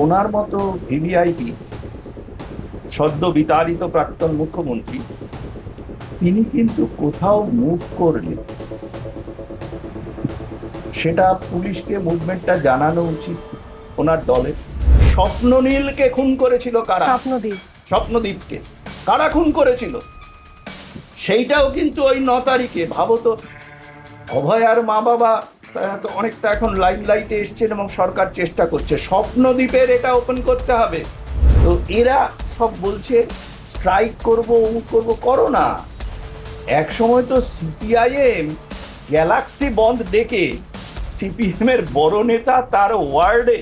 ওনার মতো ভিভিআইপি সদ্য বিতাড়িত প্রাক্তন মুখ্যমন্ত্রী তিনি কিন্তু কোথাও মুভ করলে সেটা পুলিশকে মুভমেন্টটা জানানো উচিত। ওনার দলের স্বপ্ননীলকে খুন করেছিল কারা? স্বপ্নদীপ। স্বপ্নদীপকে কারা খুন করেছিল সেইটাও কিন্তু ওই 9 তারিখে। ভাবো তো, অভয়ার মা বাবা তো অনেকটা এখন লাইমলাইটে এসছেন এবং সরকার চেষ্টা করছে স্বপ্নদ্বীপের এটা ওপেন করতে হবে। তো এরা সব বলছে স্ট্রাইক করব, অমুক করবো, করো না। এক সময় তো সিপিআইএম গ্যালাক্সি বন্ধ ডেকে সিপিএম এর বড় নেতা তার ওয়ার্ডে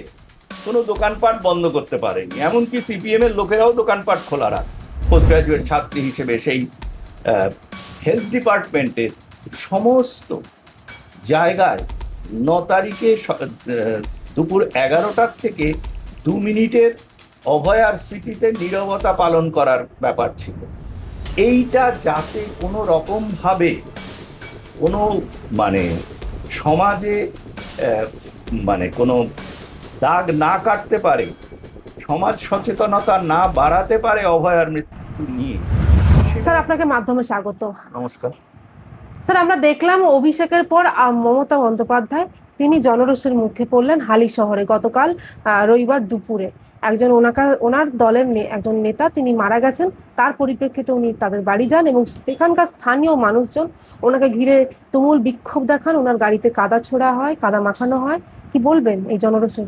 কোনো দোকানপাট বন্ধ করতে পারেনি, এমনকি সিপিএম এর লোকেরাও দোকানপাট খোলা রাখ। পোস্ট গ্রাজুয়েট ছাত্রী হিসেবে সেই হেলথ ডিপার্টমেন্টের সমস্ত জায়গায় 9 তারিখে দুপুর 11টার থেকে 2 মিনিটের অভয়ার স্মৃতিতে নীরবতা পালন করার ব্যাপার ছিল। এইটা যাতে কোনো রকমভাবে কোনো মানে সমাজে মানে কোনো দাগ না কাটতে পারে, সমাজ সচেতনতা না বাড়াতে পারে অভয়ার মৃত্যু নিয়ে। স্যার, আপনাকে মাধ্যমে স্বাগত। নমস্কার স্যার, আমরা দেখলাম অভিষেকের পর মমতা বন্দ্যোপাধ্যায় তিনি জনরোষের মুখে পড়লেন হালি শহরে গতকাল রবিবার দুপুরে। ওনার দলের একজন নেতা তিনি মারা গেছেন, তার পরিপ্রেক্ষিতে উনি তাদের বাড়ি যান এবং সেখানকার স্থানীয় মানুষজন ওনাকে ঘিরে তুমুল বিক্ষোভ দেখান। ওনার গাড়িতে কাদা ছোড়া হয়, কাদা মাখানো হয়। কি বলবেন এই জনরোষে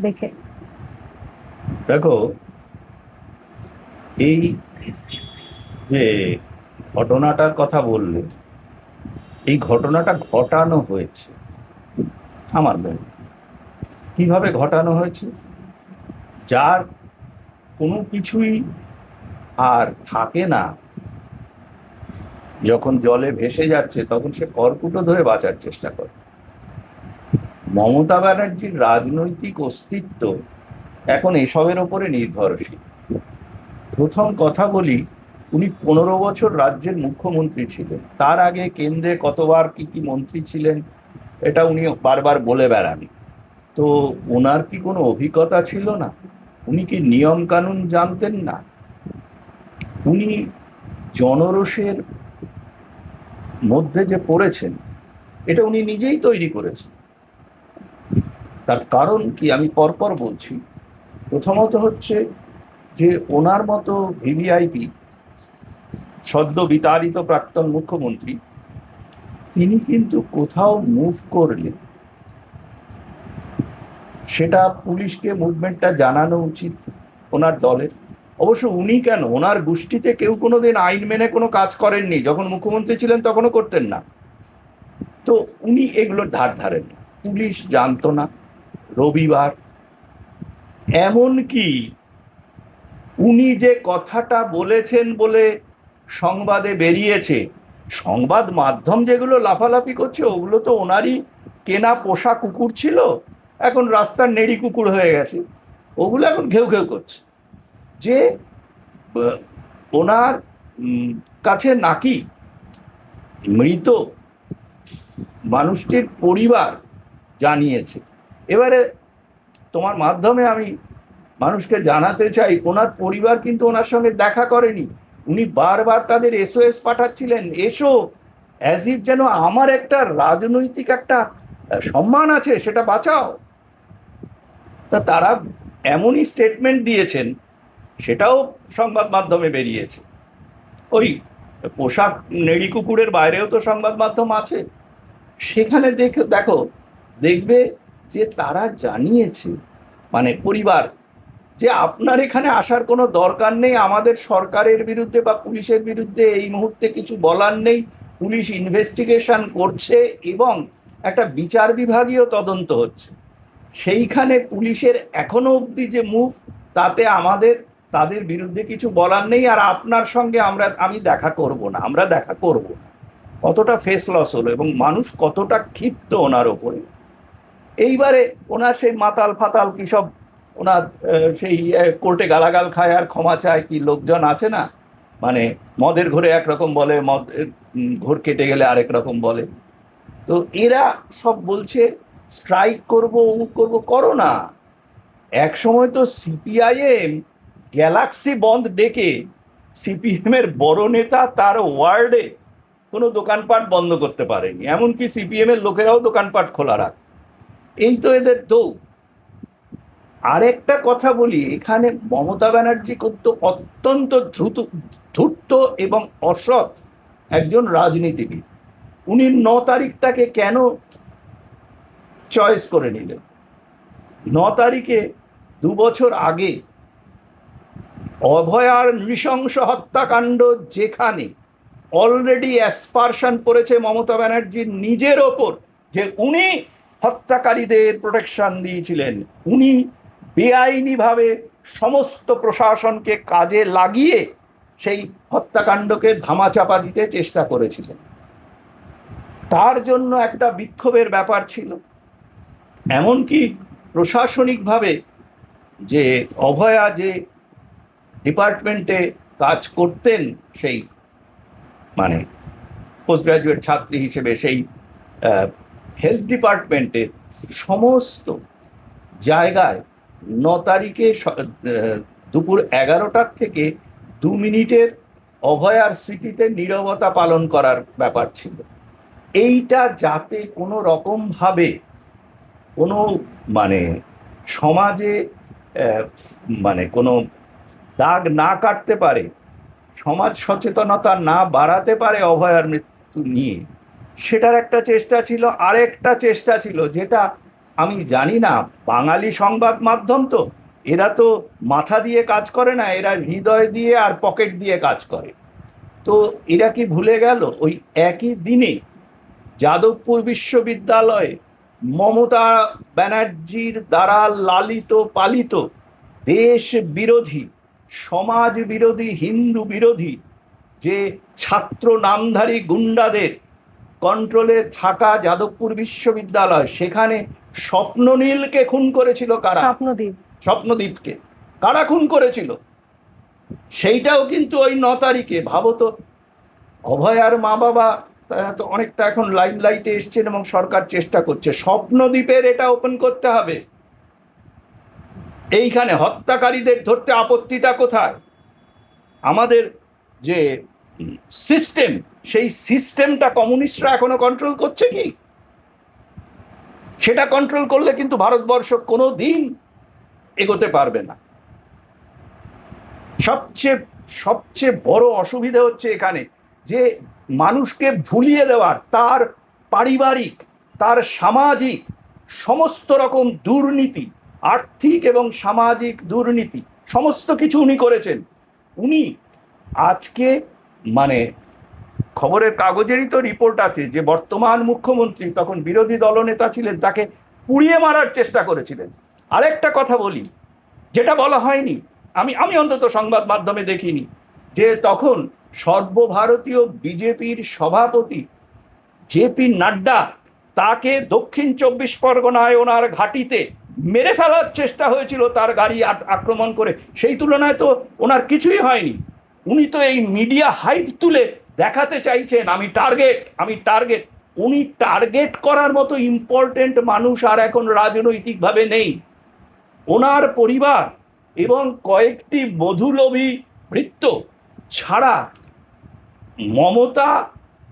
দেখে? দেখো, এই যে ঘটনাটার কথা বললে, এই ঘটনাটা ঘটানো হয়েছে আমার মনে। কিভাবে ঘটানো হয়েছে? যার কোনো কিছুই আর থাকে না, যখন জলে ভেসে যাচ্ছে তখন সে কর্কুটো ধরে বাঁচার চেষ্টা করে। মমতা ব্যানার্জির রাজনৈতিক অস্তিত্ব এখন এসবের ওপরে নির্ভরশীল। প্রথম কথা বলি, উনি 15 বছর রাজ্যের মুখ্যমন্ত্রী ছিলেন। তার আগে কেন্দ্রে কতবার কি কি মন্ত্রী ছিলেন এটা উনি বারবার বলে বেড়ান। তো ওনার কি কোনো অভিজ্ঞতা ছিল না? উনি কি নিয়ম কানুন জানতেন না? উনি জনরোষের মধ্যে যে পড়েছেন এটা উনি নিজেই তৈরি করেছেন। তার কারণ কি আমি পরপর বলছি। প্রথমত হচ্ছে যে ওনার মতো ভিভিআইপি সদ্য বিতাড়িত প্রাক্তন মুখ্যমন্ত্রী তিনি কিন্তু কোথাও মুভ করলে সেটা পুলিশকে মুভমেন্টটা জানানো উচিত ওনার দলের। অবশ্য উনি কেন, ওনার গোষ্ঠীতে কেউ কোনোদিন আইন মেনে কোনো কাজ করেননি, যখন মুখ্যমন্ত্রী ছিলেন তখনও করতেন না। তো উনি এগুলোর ধার ধারেন না, পুলিশ জানতো না। রবিবার এমনকি উনি যে কথাটা বলেছেন বলে সংবাদে বেরিয়েছে, সংবাদ মাধ্যম যেগুলো লাফালাফি করছে ওগুলো তো ওনারই কেনা পোষা কুকুর ছিল, এখন রাস্তার নেড়ি কুকুর হয়ে গেছে। ওগুলো এখন ঘেউ ঘেউ করছে যে ওনার কাছে নাকি মৃত মানুষটির পরিবার জানিয়েছে। এবারে তোমার মাধ্যমে আমি মানুষকে জানাতে চাই, ওনার পরিবার কিন্তু ওনার সঙ্গে দেখা করেনি। উনি বারবার তাদের এসওএস পাঠাচ্ছিলেন, এসো, অ্যাজ ইফ যেন আমার একটা রাজনৈতিক একটা সম্মান আছে সেটা বাঁচাও। তা তারা এমনই স্টেটমেন্ট দিয়েছেন, সেটাও সংবাদ মাধ্যমে বেরিয়েছে। ওই পোশাক নেড়ি কুকুরের বাইরেও তো সংবাদ মাধ্যম আছে, সেখানে দেখো দেখবে যে তারা জানিয়েছে, মানে পরিবার, যে আপনার এখানে আসার কোনো দরকার নেই, আমাদের সরকারের বিরুদ্ধে বা পুলিশের বিরুদ্ধে এই মুহূর্তে কিছু বলার নেই, পুলিশ ইনভেস্টিগেশন করছে এবং একটা বিচার বিভাগীয় তদন্ত হচ্ছে। সেইখানে পুলিশের এখনো অবধি যে মুভ, তাতে আমাদের তাদের বিরুদ্ধে কিছু বলার নেই, আর আপনার সঙ্গে আমি দেখা করব না, আমরা দেখা করব না। কতটা ফেস লস হলো এবং মানুষ কতটা ক্ষিপ্ত ওনার ওপরে। এইবারে ওনার সেই মাতাল ফাতাল কি সব ওনার সেই কোর্টে গালাগাল খায় আর ক্ষমা চায় কি লোকজন আছে না, মানে মদের ঘরে একরকম বলে, মদ ঘোর কেটে গেলে আরেক রকম বলে। তো এরা সব বলছে স্ট্রাইক করব, অমুক করবো, করো না। এক সময় তো সিপিআইএম গ্যালাক্সি বন্ধ ডেকে সিপিএম এর বড় নেতা তার ওয়ার্ডে কোনো দোকানপাট বন্ধ করতে পারেনি, এমনকি সিপিএম এর লোকেরাও দোকানপাট খোলা রাখ। এই তো এদের দৌড়। আরেকটা কথা বলি, এখানে মমতা ব্যানার্জি কিন্তু অত্যন্ত ধূর্ত এবং অসৎ একজন রাজনীতিবিদ। উনি 9 তারিখটাকে কেন চয়েস করে নিলেন? 9 তারিখে 2 বছর আগে অভয়ার নৃশংস হত্যাকাণ্ড, যেখানে অলরেডি অ্যাসপারশন পড়েছে মমতা ব্যানার্জির নিজের ওপর, যে উনি হত্যাকারীদের প্রোটেকশন দিয়েছিলেন, উনি বেআইনিভাবে সমস্ত প্রশাসনকে কাজে লাগিয়ে সেই হত্যাকাণ্ডকে ধামাচাপা দিতে চেষ্টা করেছিলেন। তার জন্য একটা বিক্ষোভের ব্যাপার ছিল। এমনকি প্রশাসনিকভাবে যে অভয়া যে ডিপার্টমেন্টে কাজ করতেন, সেই মানে পোস্ট গ্রাজুয়েট ছাত্রী হিসেবে, সেই হেলথ ডিপার্টমেন্টের সমস্ত জায়গায় 9 তারিখে দুপুর 11টার থেকে 2 মিনিটের অভয়ার স্মৃতিতে নীরবতা পালন করার ব্যাপার ছিল। এইটা যাতে কোনো রকমভাবে কোনো মানে সমাজে মানে কোনো দাগ না কাটতে পারে, সমাজ সচেতনতা না বাড়াতে পারে অভয়ার মৃত্যু নিয়ে, সেটার একটা চেষ্টা ছিল। আরেকটা চেষ্টা ছিল, যেটা আমি জানি না, বাঙালি সংবাদ মাধ্যম তো, এরা তো মাথা দিয়ে কাজ করে না, এরা হৃদয় দিয়ে আর পকেট দিয়ে কাজ করে। তো এরা কি ভুলে গেল ওই একই দিনে যাদবপুর বিশ্ববিদ্যালয়ে মমতা ব্যানার্জির দ্বারা লালিত পালিত দেশ বিরোধী, সমাজ বিরোধী, হিন্দু বিরোধী যে ছাত্র নামধারী গুন্ডাদের কন্ট্রোলে থাকা যাদবপুর বিশ্ববিদ্যালয়, সেখানে স্বপ্ননীলকে খুন করেছিল কারা? স্বপ্নদীপকে কারা খুন করেছিল? সেইটাও কিন্তু ওই 9 তারিখে। ভাবো তো, অভয়ার মা বাবা তো অনেকটা এখন লাইমলাইটে এসছেন এবং সরকার চেষ্টা করছে, স্বপ্নদ্বীপের এটা ওপেন করতে হবে। এইখানে হত্যাকারীদের ধরতে আপত্তিটা কোথায়? আমাদের যে সিস্টেম, সেই সিস্টেমটা কমিউনিস্টরা এখনো কন্ট্রোল করছে কি? সেটা কন্ট্রোল করলে কিন্তু ভারতবর্ষ কোনো দিন এগোতে পারবে না। সবচেয়ে বড় অসুবিধা হচ্ছে এখানে যে মানুষকে ভুলিয়ে দেওয়ার, তার পারিবারিক, তার সামাজিক সমস্ত রকম দুর্নীতি, আর্থিক এবং সামাজিক দুর্নীতি, সমস্ত কিছু উনি করেছেন। উনি আজকে মানে খবরের কাগজেরই তো রিপোর্ট আছে যে বর্তমান মুখ্যমন্ত্রী, তখন বিরোধী দলনেতা ছিলেন, তাকে পুড়িয়ে মারার চেষ্টা করেছিলেন। আরেকটা কথা বলি, যেটা বলা হয়নি, আমি অন্তত সংবাদ মাধ্যমে দেখিনি, যে তখন সর্বভারতীয় বিজেপির সভাপতি জেপি নাড্ডা, তাকে দক্ষিণ 24 পরগনায় ওনার ঘাঁটিতে মেরে ফেলার চেষ্টা হয়েছিল, তার গাড়ি আক্রমণ করে। সেই তুলনায় তো ওনার কিছুই হয়নি। উনি তো এই মিডিয়া হাইপ তুলে দেখাতে চাইছেন আমি টার্গেট। উনি টার্গেট করার মতো ইম্পর্টেন্ট মানুষ আর এখন রাজনৈতিকভাবে নেই। ওনার পরিবার এবং কয়েকটি বধূলোভী বৃত্ত ছাড়া মমতা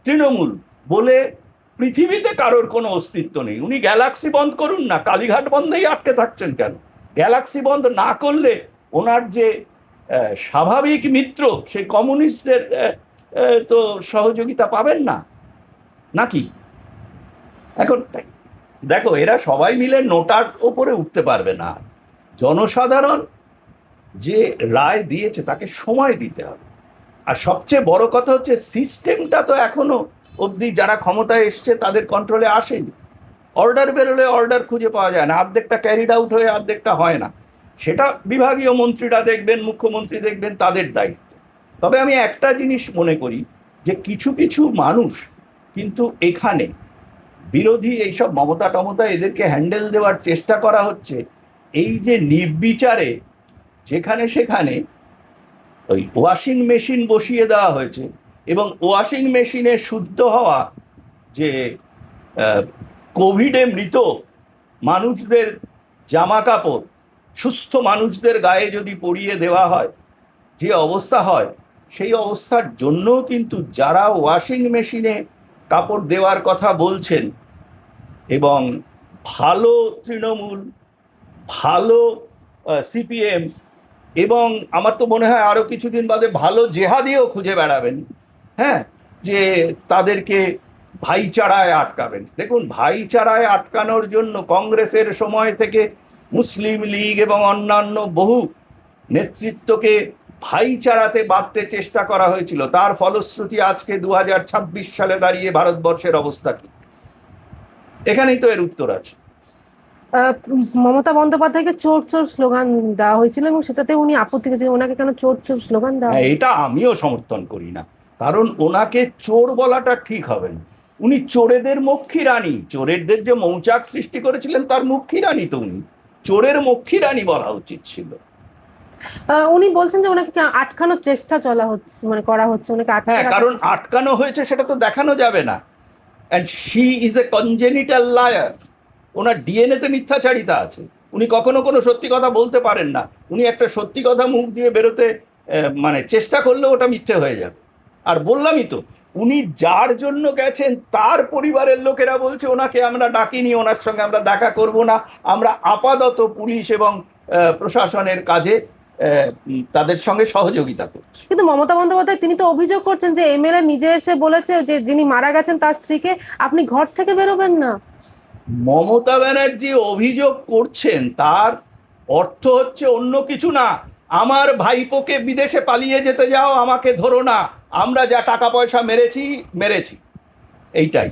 তৃণমূল বলে পৃথিবীতে কারোর কোনো অস্তিত্ব নেই। উনি গ্যালাক্সি বন্ধ করুন না, কালীঘাট বন্ধেই আটকে থাকছেন কেন? গ্যালাক্সি বন্ধ না করলে ওনার যে স্বাভাবিক মিত্র, সেই কমিউনিস্টদের তো সহযোগিতা পাবেন না নাকি? এখন দেখো, এরা সবাই মিলে নোটার ওপরে উঠতে পারবে না। জনসাধারণ যে রায় দিয়েছে তাকে সময় দিতে হবে। আর সবচেয়ে বড় কথা হচ্ছে, সিস্টেমটা তো এখনো অবধি যারা ক্ষমতায় এসছে তাদের কন্ট্রোলে আসেনি। অর্ডার বেরোলে অর্ডার খুঁজে পাওয়া যায় না, অর্ধেকটা ক্যারিড আউট হয়ে অর্ধেকটা হয় না। সেটা বিভাগীয় মন্ত্রীরা দেখবেন, মুখ্যমন্ত্রী দেখবেন, তাদের দায়িত্ব। তবে আমি একটা জিনিস মনে করি, যে কিছু কিছু মানুষ কিন্তু এখানে বিরোধী, এইসব মমতা এদেরকে হ্যান্ডেল দেওয়ার চেষ্টা করা হচ্ছে। এই যে নির্বিচারে যেখানে সেখানে ওই ওয়াশিং মেশিন বসিয়ে দেওয়া হয়েছে, এবং ওয়াশিং মেশিনে শুদ্ধ হওয়া যে কোভিডে মৃত মানুষদের জামা কাপড় সুস্থ মানুষদের গায়ে যদি পরিয়ে দেওয়া হয়, যে অবস্থা হয়, সেই অবস্থার জন্য কিন্তু যারা ওয়াশিং মেশিনে কাপড় দেওয়ার কথা বলছেন এবং ভালো তৃণমূল, ভালো সিপিএম, এবং আমার তো মনে হয় আরো কিছুদিন বাদে ভালো জেহাদিও খুঁজে বেড়াবেন, হ্যাঁ, যে তাদেরকে ভাইচারায় আটকাবেন। দেখুন, ভাইচারায় আটকানোর জন্য কংগ্রেসের সময় থেকে মুসলিম লীগ এবং অন্যান্য বহু নেতৃত্বকে ভাইচারাতে বাঁধতে চেষ্টা করা হয়েছিল। তার ফলশ্রুতি আজকে 2026 সালে দাঁড়িয়ে ভারতবর্ষের অবস্থা কি? এখানেই তো এর উত্তর আছে। মমতা বন্দ্যোপাধ্যায়কে চোর চোর স্লোগান দেওয়া হয়েছিল এবং সেটাতে উনি আপত্তি করেছিলেন। ওনাকে কেন চোর চোর স্লোগান দেওয়া হ্যাঁ, এটা আমিও সমর্থন করি না, কারণ ওনাকে চোর বলাটা ঠিক হবে না। উনি চোরেদের মক্ষী রানী, চোরেদের যে মৌচাক সৃষ্টি করেছিলেন তার মক্ষী রানী তো উনি, চোরের মক্ষী রানী বলা উচিত ছিল। উনি বলছেন যে ওনাকে আটকানোর চেষ্টা চলা হচ্ছে, মানে করা হচ্ছে ওনাকে হ্যাঁ, কারণ আটকানো হয়েছে সেটা তো দেখানো যাবে না। And she is a congenital liar. ওনার ডিএনএতে মিথ্যাচারিতা আছে। উনি কখনো কোনো সত্যি কথা বলতে পারেন না। উনি একটা সত্যি কথা মুখ দিয়ে বেরোতে মানে চেষ্টা করলে ওটা মিথ্যে হয়ে যাবে। আর বললামই তো, উনি যার জন্য গেছেন তার পরিবারের লোকেরা বলছে ওনাকে আমরা ডাকিনি, ওনার সঙ্গে আমরা দেখা করব না, আমরা আপাতত পুলিশ এবং প্রশাসনের কাজে তাদের সঙ্গে সহযোগিতা করছি। কিন্তু মমতা বন্দ্যোপাধ্যায় তিনি তো অভিযোগ করছেন যে এমএলএ নিজে এসে বলেছে যে যিনি মারা গেছেন তার স্ত্রীকে আপনি ঘর থেকে বেরোবেন না। মমতা ব্যানার্জি অভিযোগ করছেন, তার অর্থ হচ্ছে অন্য কিছু না। আমার ভাইপোকে বিদেশে পালিয়ে যেতে যাও, আমাকে ধরো না, আমরা যা টাকা পয়সা মেরেছি, এইটাই।